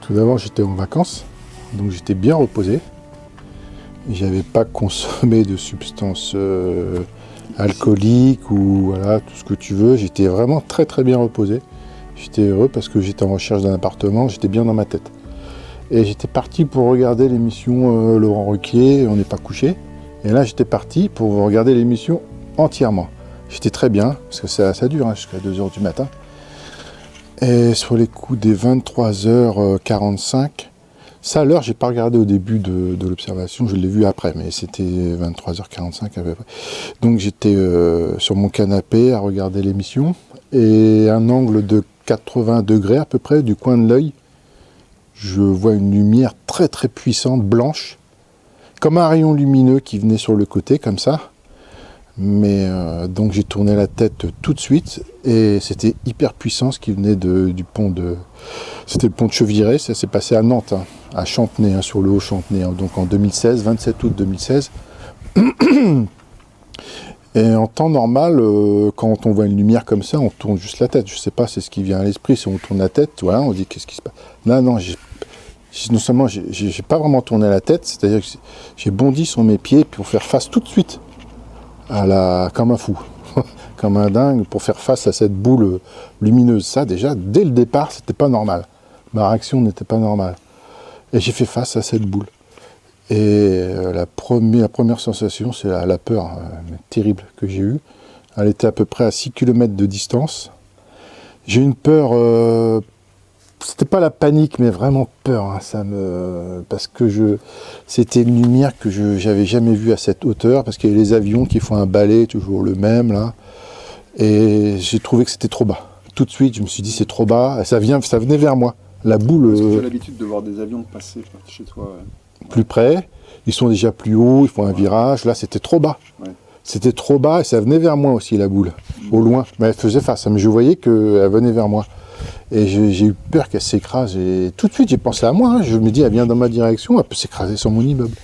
Tout d'abord, j'étais en vacances, donc j'étais bien reposé. J'avais pas consommé de substances alcooliques ou voilà, tout ce que tu veux. J'étais vraiment très très bien reposé. J'étais heureux parce que j'étais en recherche d'un appartement, j'étais bien dans ma tête. Et j'étais parti pour regarder l'émission Laurent Ruquier, On n'est pas couché. Et là, j'étais parti pour regarder l'émission entièrement. J'étais très bien, parce que ça dure hein, jusqu'à 2h du matin. Et sur les coups des 23h45, ça à l'heure, j'ai pas regardé au début de l'observation, je l'ai vu après, mais c'était 23h45 à peu près. Donc j'étais sur mon canapé à regarder l'émission, et à un angle de 80 degrés à peu près, du coin de l'œil, je vois une lumière très très puissante, blanche, comme un rayon lumineux qui venait sur le côté, comme ça. Mais donc j'ai tourné la tête tout de suite et c'était hyper puissant ce qui venait du pont de... C'était le pont de Cheviré, ça s'est passé à Nantes, hein, à Chantenay, hein, sur le Haut-Chantenay, hein, donc en 2016, 27 août 2016. Et en temps normal, quand on voit une lumière comme ça, on tourne juste la tête. Je sais pas, c'est ce qui vient à l'esprit, si on tourne la tête, voilà, on dit qu'est-ce qui se passe. Là, non, non seulement j'ai pas vraiment tourné la tête, c'est-à-dire que j'ai bondi sur mes pieds pour faire face tout de suite comme un fou, comme un dingue, pour faire face à cette boule lumineuse. Ça, déjà, dès le départ, c'était pas normal. Ma réaction n'était pas normale. Et j'ai fait face à cette boule. Et la première sensation, c'est la peur terrible que j'ai eue. Elle était à peu près à 6 km de distance. J'ai eu une peur, c'était pas la panique, mais vraiment peur. Hein, parce que c'était une lumière que j'avais jamais vue à cette hauteur, parce qu'il y a les avions qui font un balai, toujours le même, là. Et j'ai trouvé que c'était trop bas. Tout de suite, je me suis dit, c'est trop bas, et ça venait vers moi. La boule... Est-ce que tu as l'habitude de voir des avions passer chez toi? Plus près, ils sont déjà plus hauts, ils font un virage, là c'était trop bas. Ouais. C'était trop bas et ça venait vers moi aussi la boule, au loin. Mais elle faisait face, mais je voyais qu'elle venait vers moi. Et j'ai eu peur qu'elle s'écrase et tout de suite j'ai pensé à moi, hein. Je me dis elle vient dans ma direction, elle peut s'écraser sur mon immeuble.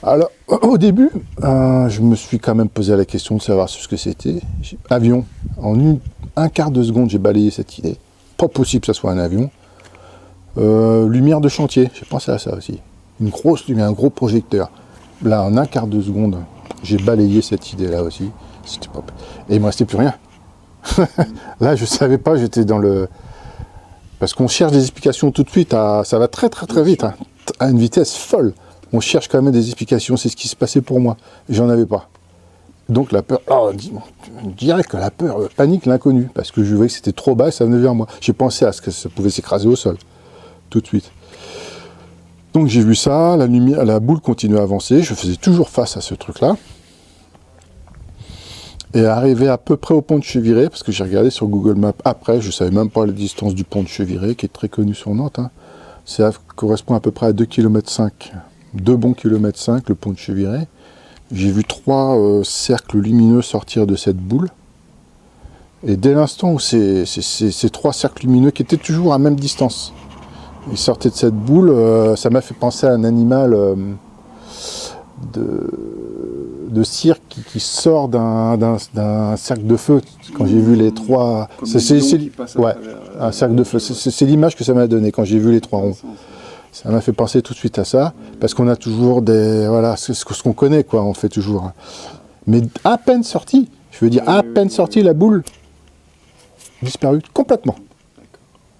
Alors au début, je me suis quand même posé la question de savoir ce que c'était. Avion, en un quart de seconde j'ai balayé cette idée. Pas possible que ça soit un avion. Lumière de chantier, j'ai pensé à ça aussi. Une grosse lumière, un gros projecteur. Là, en un quart de seconde, j'ai balayé cette idée-là aussi. Et il ne me restait plus rien. Là, je ne savais pas, j'étais dans le... Parce qu'on cherche des explications tout de suite, ça va très très très vite, hein, à une vitesse folle. On cherche quand même des explications, c'est ce qui se passait pour moi. J'en avais pas. Donc la peur, je dirais que la peur, panique, l'inconnu, parce que je voyais que c'était trop bas et ça venait vers moi. J'ai pensé à ce que ça pouvait s'écraser au sol, tout de suite. Donc j'ai vu ça, la boule continuait à avancer, je faisais toujours face à ce truc-là. Et arrivé à peu près au pont de Cheviré, parce que j'ai regardé sur Google Maps après, je ne savais même pas la distance du pont de Cheviré, qui est très connu sur Nantes. Hein. Ça correspond à peu près à 2,5 km. 2 bons kilomètres 5, le pont de Cheviré. J'ai vu 3 cercles lumineux sortir de cette boule. Et dès l'instant où ces 3 cercles lumineux, qui étaient toujours à même distance, ils sortaient de cette boule, ça m'a fait penser à un animal de cirque qui sort d'un cercle de feu. Quand j'ai vu les 3... un cercle de feu. C'est l'image que ça m'a donné quand j'ai vu les 3 ronds. Ça m'a fait penser tout de suite à ça, parce qu'on a toujours des... Voilà, c'est ce qu'on connaît, quoi, on fait toujours. Mais à peine sorti, je veux dire, à peine sorti, la boule disparue complètement.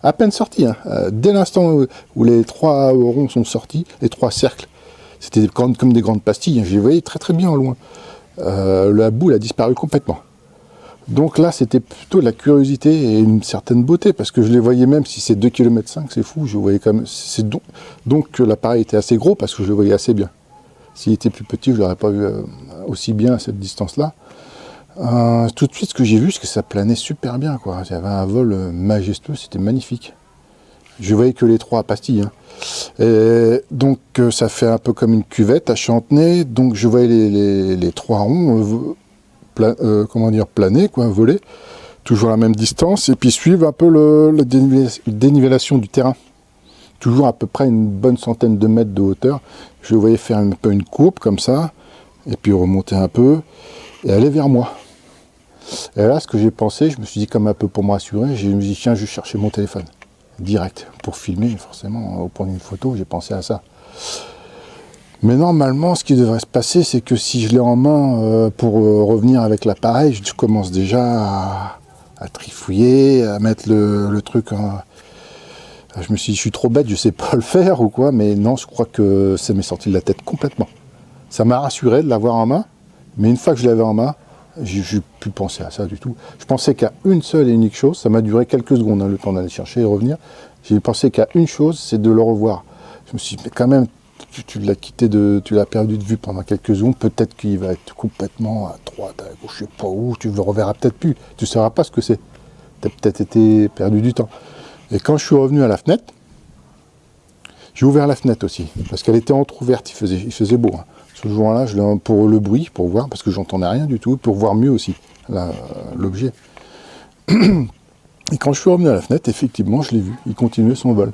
À peine sorti, hein. Dès l'instant où les 3 ronds sont sortis, les 3 cercles, c'était comme des grandes pastilles, hein. Je les voyais très très bien au loin. La boule a disparu complètement. Donc là, c'était plutôt de la curiosité et une certaine beauté, parce que je les voyais même, si c'est 2,5 km, c'est fou, je voyais quand même... Donc l'appareil était assez gros, parce que je le voyais assez bien. S'il était plus petit, je ne l'aurais pas vu aussi bien à cette distance-là. Tout de suite, ce que j'ai vu, c'est que ça planait super bien, quoi. Il y avait un vol majestueux, c'était magnifique. Je voyais que les 3 pastilles. Hein. Et donc, ça fait un peu comme une cuvette à Chantenay. Donc, je voyais les 3 ronds planer, quoi, voler. Toujours à la même distance. Et puis, suivre un peu la dénivellation du terrain. Toujours à peu près une bonne centaine de mètres de hauteur. Je voyais faire un peu une courbe, comme ça. Et puis, remonter un peu. Et aller vers moi. Et là, ce que j'ai pensé, je me suis dit, comme un peu pour me rassurer, je me suis dit, tiens, je vais chercher mon téléphone. direct. Pour filmer, forcément, au point d'une photo, j'ai pensé à ça. Mais normalement, ce qui devrait se passer, c'est que si je l'ai en main pour revenir avec l'appareil, je commence déjà à trifouiller, à mettre le truc en... Je me suis dit, je suis trop bête, je sais pas le faire ou quoi, mais non, je crois que ça m'est sorti de la tête complètement. Ça m'a rassuré de l'avoir en main, mais une fois que je l'avais en main, j'ai plus pensé à ça du tout. Je pensais qu'à une seule et unique chose, ça m'a duré quelques secondes, le temps d'aller chercher et revenir. J'ai pensé qu'à une chose, c'est de le revoir. Je me suis dit, mais quand même, tu l'as quitté, tu l'as perdu de vue pendant quelques secondes, peut-être qu'il va être complètement à droite, à gauche, je sais pas où, tu le reverras peut-être plus, tu ne sauras pas ce que c'est. Tu as peut-être été perdu du temps. Et quand je suis revenu à la fenêtre, j'ai ouvert la fenêtre aussi, parce qu'elle était entrouverte, il faisait beau. Hein. Ce jour-là, pour le bruit, pour voir, parce que j'entendais rien du tout, pour voir mieux aussi l'objet. Et quand je suis revenu à la fenêtre, effectivement, je l'ai vu, il continuait son vol.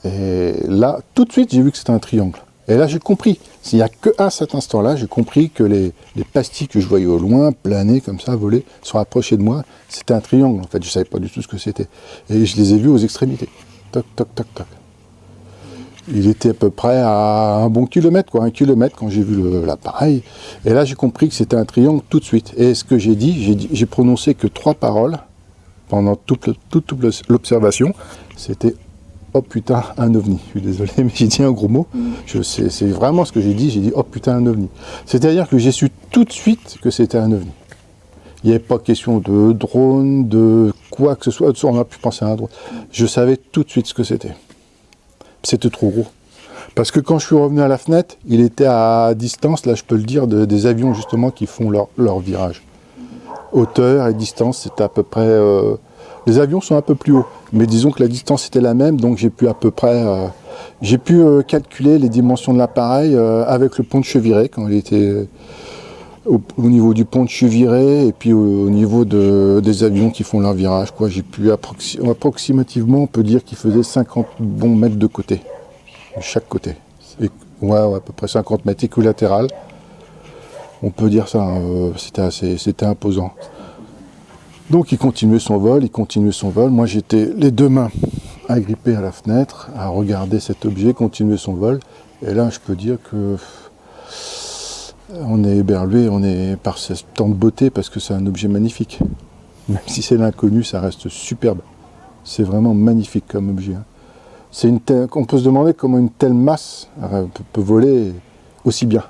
Et là, tout de suite, j'ai vu que c'était un triangle. Et là, j'ai compris. S'il n'y a qu'à cet instant-là, j'ai compris que les pastilles que je voyais au loin, planer comme ça, voler, se rapprochaient de moi, c'était un triangle. En fait, je ne savais pas du tout ce que c'était. Et je les ai vus aux extrémités. Toc, toc, toc, toc. Il était à peu près à un bon kilomètre, quoi, 1 kilomètre quand j'ai vu l'appareil. Et là, j'ai compris que c'était un triangle tout de suite. Et ce que j'ai dit, j'ai prononcé que 3 paroles pendant toute l'observation. C'était « Oh putain, un ovni ». Je suis désolé, mais j'ai dit un gros mot. C'est vraiment ce que j'ai dit. « Oh putain, un ovni ». C'est-à-dire que j'ai su tout de suite que c'était un ovni. Il n'y avait pas question de drone, de quoi que ce soit. On a pu penser à un drone. Je savais tout de suite ce que c'était. C'était trop gros. Parce que quand je suis revenu à la fenêtre, il était à distance, là je peux le dire, des avions justement qui font leur virage. Hauteur et distance, c'était à peu près... les avions sont un peu plus hauts, mais disons que la distance était la même, donc j'ai pu à peu près... j'ai pu calculer les dimensions de l'appareil avec le pont de Cheviré, quand il était au niveau du pont de Cheviré, et puis au niveau des avions qui font leur virage, quoi. J'ai pu approximativement, on peut dire qu'il faisait 50 bons mètres de côté, de chaque côté. Et, ouais, à peu près 50 mètres équilatéral. On peut dire ça, hein, c'était imposant. Donc il continuait son vol. Moi j'étais les 2 mains agrippées à la fenêtre, à regarder cet objet continuer son vol. Et là je peux dire que on est éberlué, on est par ce temps de beauté parce que c'est un objet magnifique. Même si c'est l'inconnu, ça reste superbe. C'est vraiment magnifique comme objet. Hein. On peut se demander comment une telle masse peut voler aussi bien.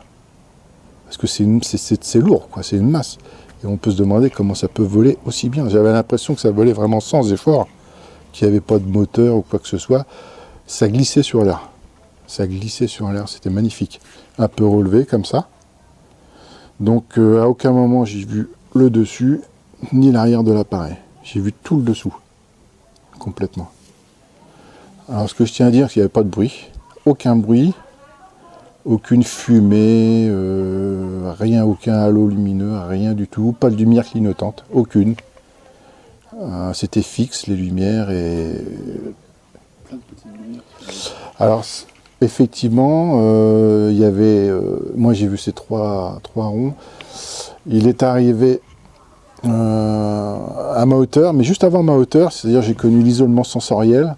Parce que c'est lourd, quoi, c'est une masse. Et on peut se demander comment ça peut voler aussi bien. J'avais l'impression que ça volait vraiment sans effort, qu'il n'y avait pas de moteur ou quoi que ce soit. Ça glissait sur l'air. C'était magnifique. Un peu relevé comme ça. Donc à aucun moment j'ai vu le dessus, ni l'arrière de l'appareil. J'ai vu tout le dessous, complètement. Alors ce que je tiens à dire, c'est qu'il n'y avait pas de bruit. Aucun bruit. Aucune fumée, rien, aucun halo lumineux, rien du tout, pas de lumière clignotante, aucune. C'était fixe, les lumières et... Plein de petites lumières. Alors, effectivement, il y avait... moi, j'ai vu ces trois ronds. Il est arrivé à ma hauteur, mais juste avant ma hauteur, c'est-à-dire j'ai connu l'isolement sensoriel,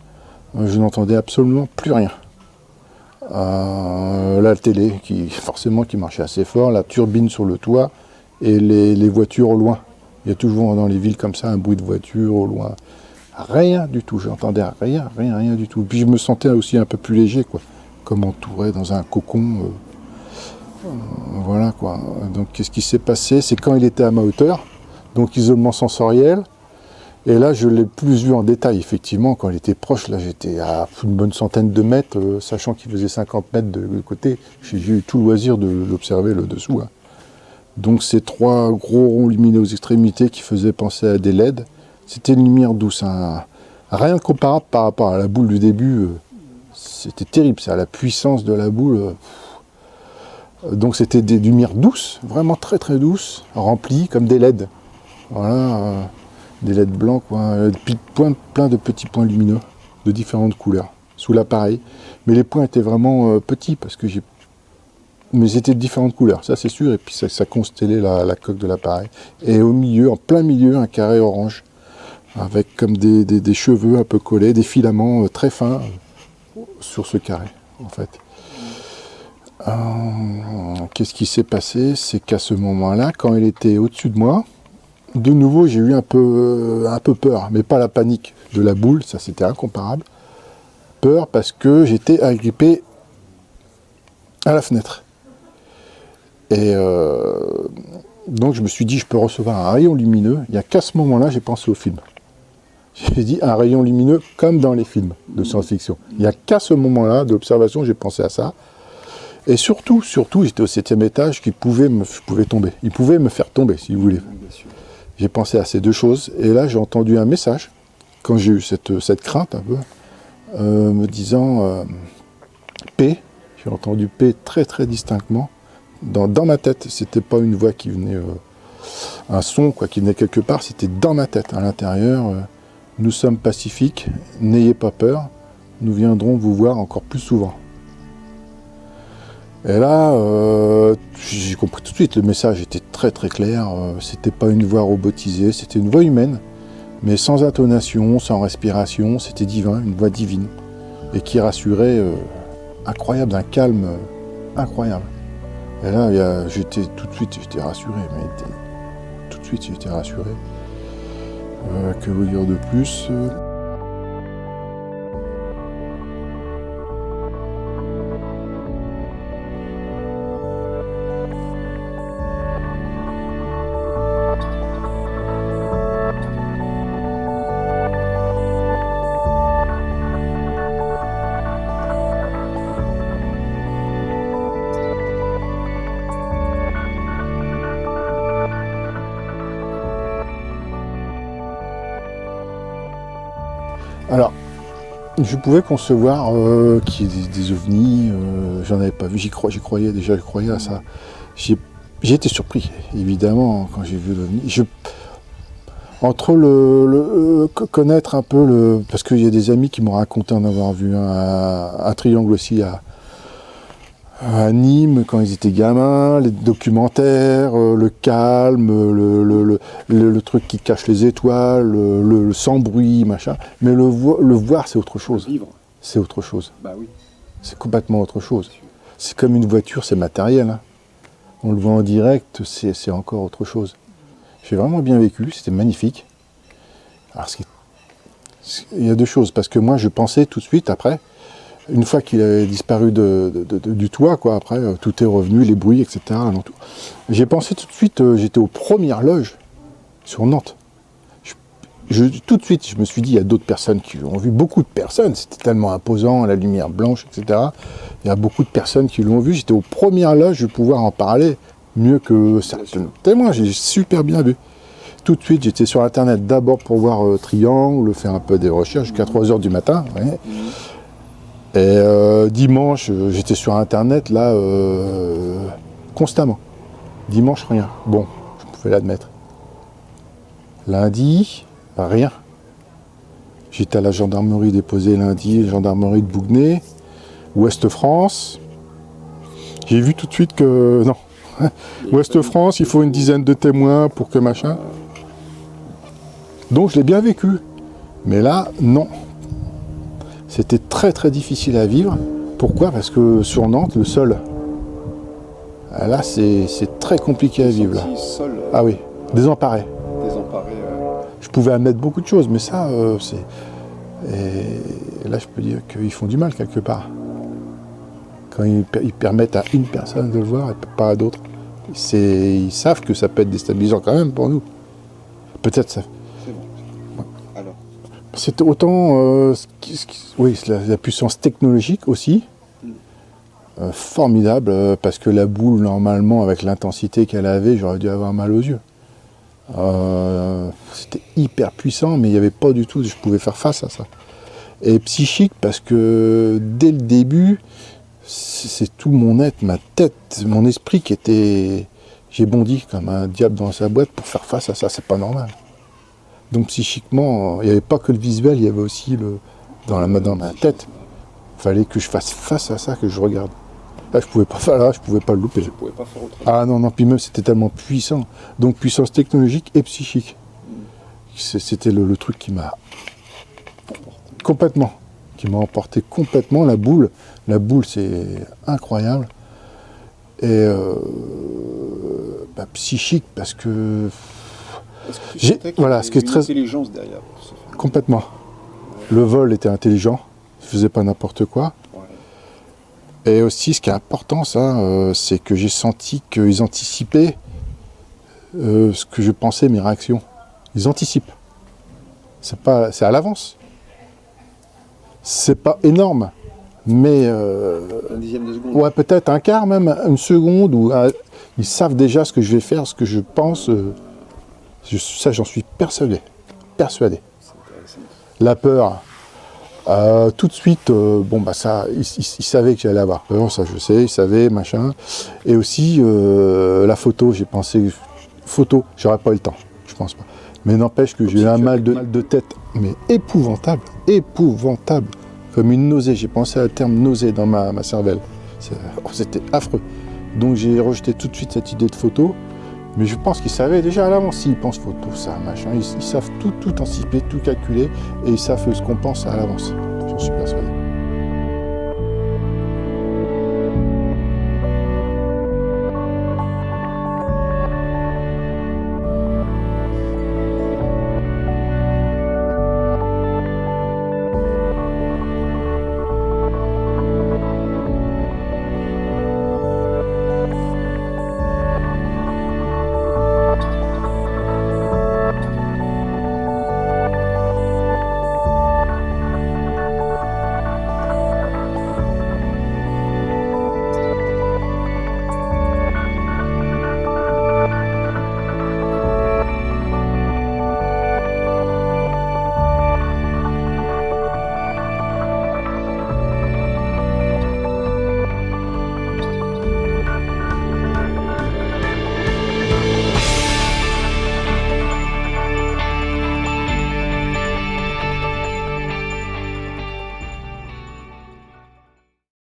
je n'entendais absolument plus rien. La télé qui marchait assez fort, la turbine sur le toit et les voitures au loin. Il y a toujours dans les villes comme ça un bruit de voiture au loin. Rien du tout, j'entendais rien du tout. Puis je me sentais aussi un peu plus léger, quoi, comme entouré dans un cocon. Voilà quoi. Donc qu'est-ce qui s'est passé? C'est quand il était à ma hauteur, donc isolement sensoriel. Et là, je l'ai plus vu en détail, effectivement, quand il était proche. Là, j'étais à une bonne centaine de mètres, sachant qu'il faisait 50 mètres de côté. J'ai eu tout le loisir de l'observer le dessous. Hein. Donc, ces 3 gros ronds lumineux aux extrémités qui faisaient penser à des LED, c'était une lumière douce. Hein. Rien de comparable par rapport à la boule du début. C'était terrible, ça, la puissance de la boule. Donc, c'était des lumières douces, vraiment très très douces, remplies comme des LED. Voilà. Des LED blancs, quoi, plein de petits points lumineux de différentes couleurs sous l'appareil. Mais les points étaient vraiment petits parce que mais c'était de différentes couleurs, ça c'est sûr. Et puis ça constellait la coque de l'appareil. Et au milieu, en plein milieu, un carré orange. avec comme des cheveux un peu collés, des filaments très fins sur ce carré, en fait. Qu'est-ce qui s'est passé? C'est qu'à ce moment-là, quand il était au-dessus de moi, de nouveau, j'ai eu un peu peur, mais pas la panique de la boule, ça c'était incomparable. Peur parce que j'étais agrippé à la fenêtre. Et donc je me suis dit, je peux recevoir un rayon lumineux. Il n'y a qu'à ce moment-là, j'ai pensé au film. J'ai dit un rayon lumineux comme dans les films de science-fiction. Il n'y a qu'à ce moment-là d'observation, j'ai pensé à ça. Et surtout, j'étais au 7e étage, je pouvais tomber. Il pouvait me faire tomber, si vous voulez. J'ai pensé à ces deux choses. Et là, j'ai entendu un message, quand j'ai eu cette crainte un peu, me disant P. J'ai entendu P très très distinctement. Dans ma tête, c'était pas une voix qui venait, un son qui venait quelque part, c'était dans ma tête, à l'intérieur. Nous sommes pacifiques, n'ayez pas peur, nous viendrons vous voir encore plus souvent. Et là, j'ai compris tout de suite, le message était très très clair, c'était pas une voix robotisée, c'était une voix humaine, mais sans intonation, sans respiration, c'était divin, une voix divine, et qui rassurait, incroyable, d'un calme incroyable. Et là, tout de suite, j'étais rassuré, tout de suite, j'étais rassuré. Que vous dire de plus? Alors, je pouvais concevoir qu'il y ait des ovnis, j'en avais pas vu, j'y croyais déjà, je croyais à ça. J'ai été surpris, évidemment, quand j'ai vu l'ovni. Entre connaître un peu parce qu'il y a des amis qui m'ont raconté en avoir vu un triangle aussi à Nîmes quand ils étaient gamins, les documentaires, le calme, le truc qui cache les étoiles, le sans bruit, machin. Mais le voir, c'est autre chose. Vivre. C'est autre chose. Bah oui. C'est complètement autre chose. C'est comme une voiture, c'est matériel. Hein. On le voit en direct, c'est encore autre chose. J'ai vraiment bien vécu, c'était magnifique. Alors, il y a deux choses, parce que moi, je pensais tout de suite après, une fois qu'il avait disparu du toit, après, tout est revenu, les bruits, etc. J'ai pensé tout de suite, j'étais aux premières loges sur Nantes. Tout de suite, je me suis dit, il y a d'autres personnes qui l'ont vu, beaucoup de personnes, c'était tellement imposant, la lumière blanche, etc. Il y a beaucoup de personnes qui l'ont vu, j'étais aux premières loges, je vais pouvoir en parler mieux que certains témoins, j'ai super bien vu. Tout de suite, j'étais sur Internet d'abord pour voir Triangle, faire un peu des recherches jusqu'à 3h du matin. Ouais. Et dimanche, j'étais sur Internet, là, constamment. Dimanche, rien. Bon, je pouvais l'admettre. Lundi, rien. J'étais à la gendarmerie déposée lundi, gendarmerie de Bougnay, Ouest-France. J'ai vu tout de suite que, non. Ouest-France, il faut une dizaine de témoins pour que machin. Donc je l'ai bien vécu. Mais là, non. C'était très très difficile à vivre. Pourquoi? Parce que sur Nantes, le sol, là c'est très compliqué à vivre. Là. Sol, ah oui, désemparé. Désemparé. Je pouvais admettre beaucoup de choses, mais ça, c'est... Et là, je peux dire qu'ils font du mal quelque part. Quand ils permettent à une personne de le voir et pas à d'autres. Ils savent que ça peut être déstabilisant quand même pour nous. Peut-être ça... C'est bon. Ouais. Alors. C'est autant... oui, la puissance technologique aussi. Formidable, parce que la boule, normalement, avec l'intensité qu'elle avait, j'aurais dû avoir mal aux yeux. C'était hyper puissant, mais il n'y avait pas du tout, je pouvais faire face à ça. Et psychique, parce que dès le début, c'est tout mon être, ma tête, mon esprit qui était... J'ai bondi comme un diable dans sa boîte pour faire face à ça, c'est pas normal. Donc psychiquement, il n'y avait pas que le visuel, il y avait aussi dans ma tête. Il fallait que je fasse face à ça, que je regarde. Là, je pouvais pas le louper. Je pouvais pas faire autrement. Ah non, puis même c'était tellement puissant. Donc puissance technologique et psychique. C'était le truc qui m'a complètement, qui m'a emporté complètement. La boule, c'est incroyable. Et psychique, parce que voilà, ce qui est très intelligence derrière. Complètement. Le vol était intelligent, il faisait pas n'importe quoi. Ouais. Et aussi, ce qui est important, c'est que j'ai senti qu'ils anticipaient ce que je pensais, mes réactions. Ils anticipent. C'est à l'avance. C'est pas énorme, mais un dixième de seconde. Ouais, peut-être un quart, même une seconde, ils savent déjà ce que je vais faire, ce que je pense. Ça, j'en suis persuadé. La peur, tout de suite, ça, ils savaient que j'allais avoir peur, ça je sais, ils savaient, machin. Et aussi, la photo, j'ai pensé, j'aurais pas eu le temps, je pense pas. Mais n'empêche que j'ai eu un mal de tête, mais épouvantable, comme une nausée. J'ai pensé à un terme nausée dans ma cervelle. C'était affreux. Donc j'ai rejeté tout de suite cette idée de photo. Mais je pense qu'ils savaient déjà à l'avance, s'ils pensent photo, ça, machin, ils savent tout anticiper, tout calculer, et ils savent ce qu'on pense à l'avance. J'en suis persuadé.